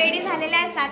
Ready झालेले असतात.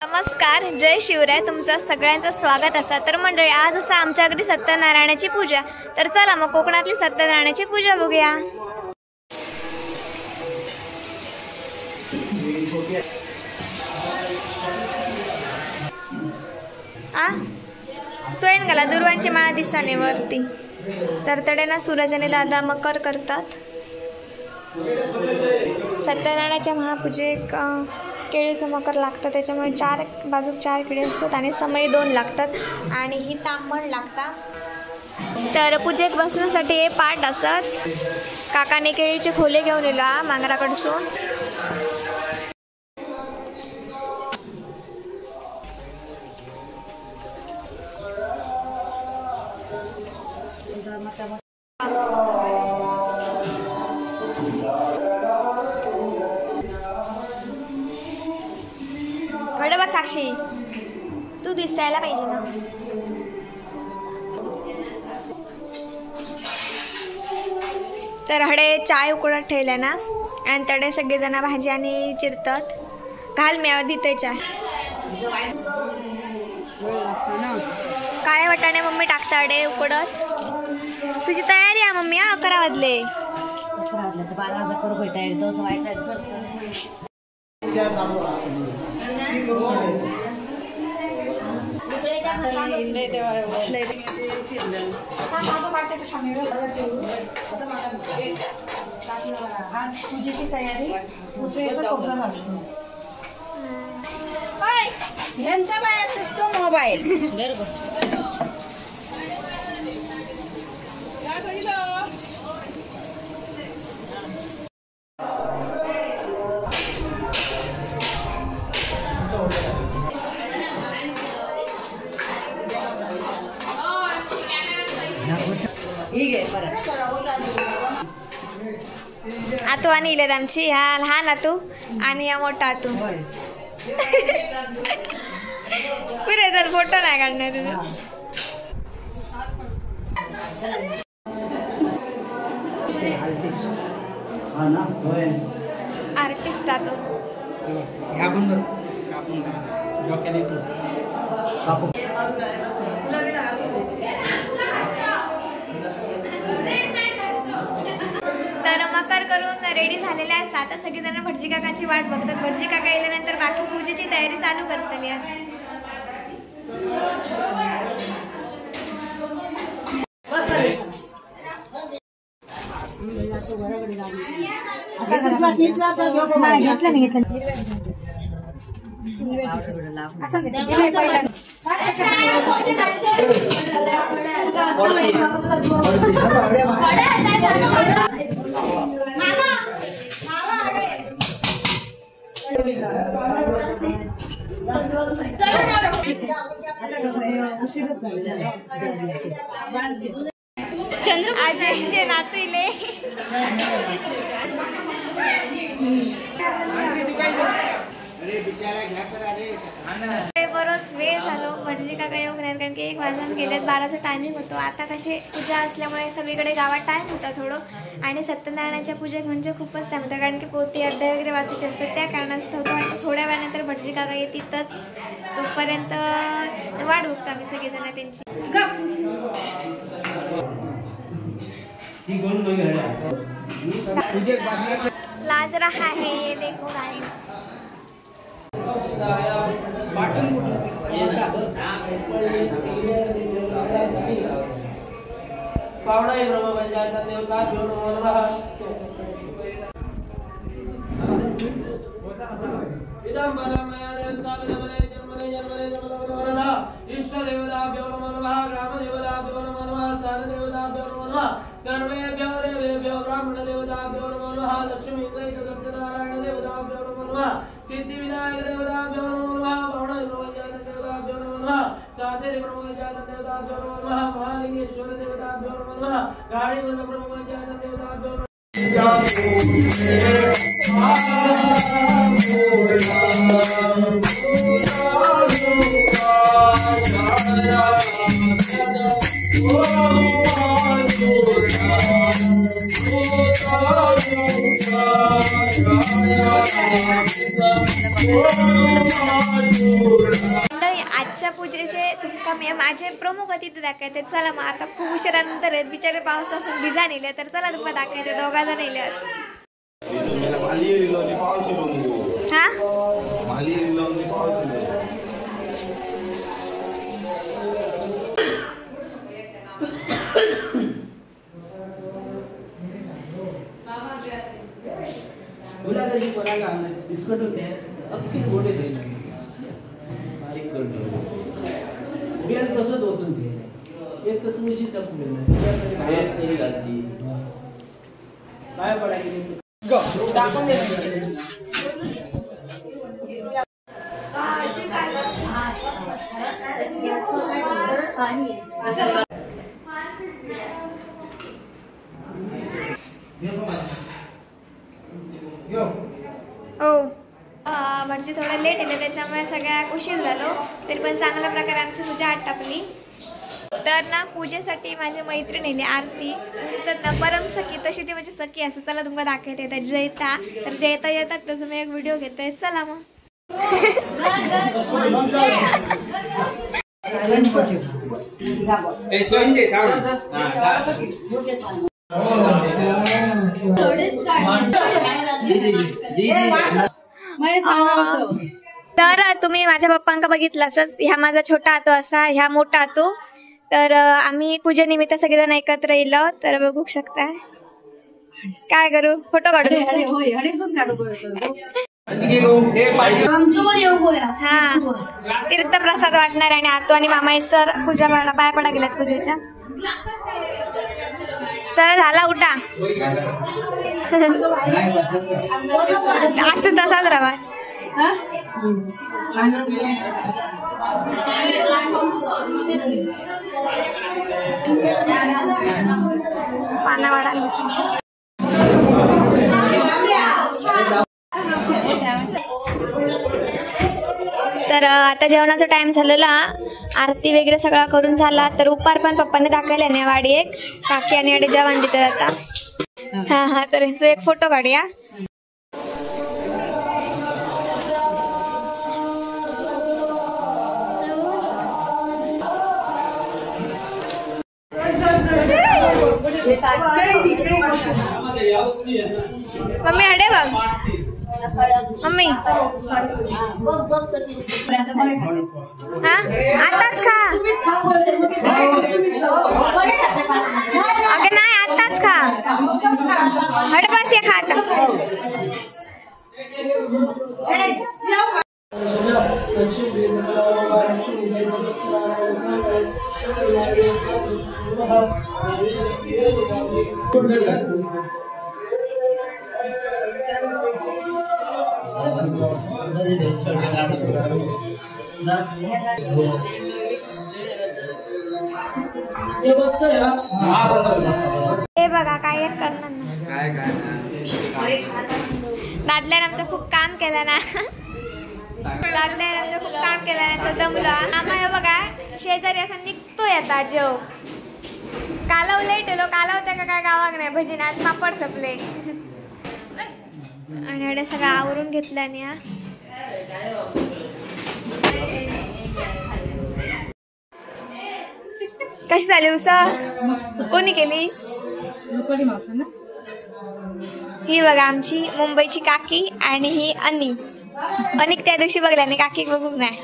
नमस्कार, जय शिवराय. तुमचं सगळ्यांचं स्वागत असा. तर मंडळी, आज असं आमच्या घरी सत्यनारायणाची पूजा. तर चला मग कोकणातली सत्यनारायणाची पूजा बघूया. सोयन गाला दुर्वांची माळा दिसाने वरती. तर तडेना सूरज आणि दादा मकर करतात. सत्यनारायणाच्या महापूजेक केळीचं मकर लागतं, त्याच्यामुळे 4 बाजूक 4 केळी असतात आणि समय 2 लागतात आणि ही तांबण लागतात. तर पूजेक बसण्यासाठी हे पाट असत. काकाने केळीचे खोले घेऊन येला मांगराकडसून. कडे बघ साक्षी, तू दिसायला पाहिजे ना. तर हडे चाय उकडत ठेवल्या ना आणि तडे सगळेजण भाजी आणि चिरतात. घाल मी दिते चाय. काळे वाटाणे मम्मी टाकता अडे उकडत. तुझी तयारी आहे मम्मी? 11 वाजले. आज पूजेची तयारी दुसऱ्याचा प्रोग्राम असतो. मोबाईल आतू आणि इलेत आमची. हा लहान आतू आणि हा मोठा आतू. पुरे चल, फोटो नाही काढणार तुझं. आर्टिस्ट आतू. तर मकर करून रेडी झालेले असतात. आता सगळेजण भटजी काकांची वाट बघतात. भटजी काका गेल्यानंतर बाकी पूजेची तयारी चालू करतली. चंद्र आजचे नातूले बरोच वेळ झालो. भटजी काका येऊन राहिले कारण की 1 वाजून गेलेत. 12चा टायमिंग होतो. आता कशी पूजा असल्यामुळे सगळीकडे गावात टाईम होता थोडं. आणि सत्यनारायणाच्या पूजेत म्हणजे खूपच टाईम होता कारण की पोथी अध्याय वगैरे वाचायचे असतात. त्या कारणास्तव थोड्या वेळानंतर भटजी काका येतीलच. तोपर्यंत वाट बघतो आम्ही सगळेजण त्यांची. लाज रहा है ये देखो गाइस. पावड़ा ब्रह्म बन जाता देवता सर्वेभ्यो देवेभ्यो ब्राह्मण देवताभ्यो नमो नमः लक्ष्मी सहित सत्यनारायण देवताभ्यो नमो नमः सिद्धि विनायक देवताभ्यो नमो नमः बाण ब्रह्मजात देवताभ्यो नमो नमः साधे ब्रह्मजात देवताभ्यो नमो नमः महालिंगेश्वर देवताभ्यो नमो नमः गाड़ी ब्रह्मजात देवताभ्यो नमो आजच्या पूजेचे तुमका मी माझे प्रमुख अतिथी दाखवते. चला मग आता खूप उशिरानंतर आहेत बिचारे पावसासून भिजा नेले तर चला तुम्हाला दाखवते. दोघा जण नेले हा तरी कोणाला बिस्कट होते अख्खी गोडे द्यायला बारीक करतो बियाण तसंच होतं ते एक तर तुळशी संपलेलं तरी घातली काय पडायला टाकून म्हणजे थोडं लेट येलं त्याच्यामुळे सगळ्या उशीर झालो तरी पण चांगल्या प्रकारे आमची पूजा आटपली. तर ना पूजेसाठी माझी मैत्रीण नेली आरती तर ना परम सखी तशी ती म्हणजे सखी असं. चला तुम्हाला दाखवते येतात जयता तर जयता येतात त्याचा मी एक व्हिडिओ घेतोय. चला मग तर तुम्ही माझ्या पप्पांका बघितलं असंच. ह्या माझा छोटा आतो असा ह्या मोठा आतो. तर आम्ही पूजेनिमित्त सगळेजण एकत्र येलो तर बघू शकता. काय करू फोटो काढू हा तीर्थप्रसाद वाटणार आणि आतो आणि मामा सर पूजा पाया पडा गेल्यात पूजेच्या. चला झाला उठा आता तसाच राहा. पानावाडा तर आता जेवणाचा टाइम झालेला. आरती वगैरे सगळा करून झाला तर उपार पण पप्पाने दाखवले नाही वाडी एक काकी आणि अडे जेवण देते आता. हा हा तर ह्याचा एक फोटो काढूया. मम्मी अडे बघ मम्मी हा आताच खा अगं नाही आताच खा हडपास ये खा आता. हे बघा काय एक करणार दादल्याने आमचं खूप काम केलं ना. दादल्याने आमचं खूप काम केलं ना तो दमला. आम्हाला बघा शेजारी असा निघतोय आता जेव कालव लेट येलो कालवत्या का काय गावाक नाही भजीनाथ पापड सपले आणि एवढं सगळं आवरून घेतलं आणि हा कशी झाली उसा कोणी केली ही बघा आमची मुंबईची काकी आणि ही अनिक त्या दिवशी बघल्या आणि काकी बघू नाही.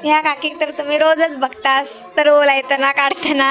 ह्या काकी तर तुम्ही रोजच बघतास तर ओला येताना काढताना.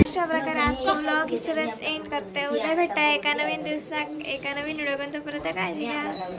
अशा प्रकारे आजचा व्लॉग इथेच एंड करते. उद्या भेटा एका नवीन दिवसात एका नवीन व्हिडिओ. तोपर्यंत काळजी घ्या.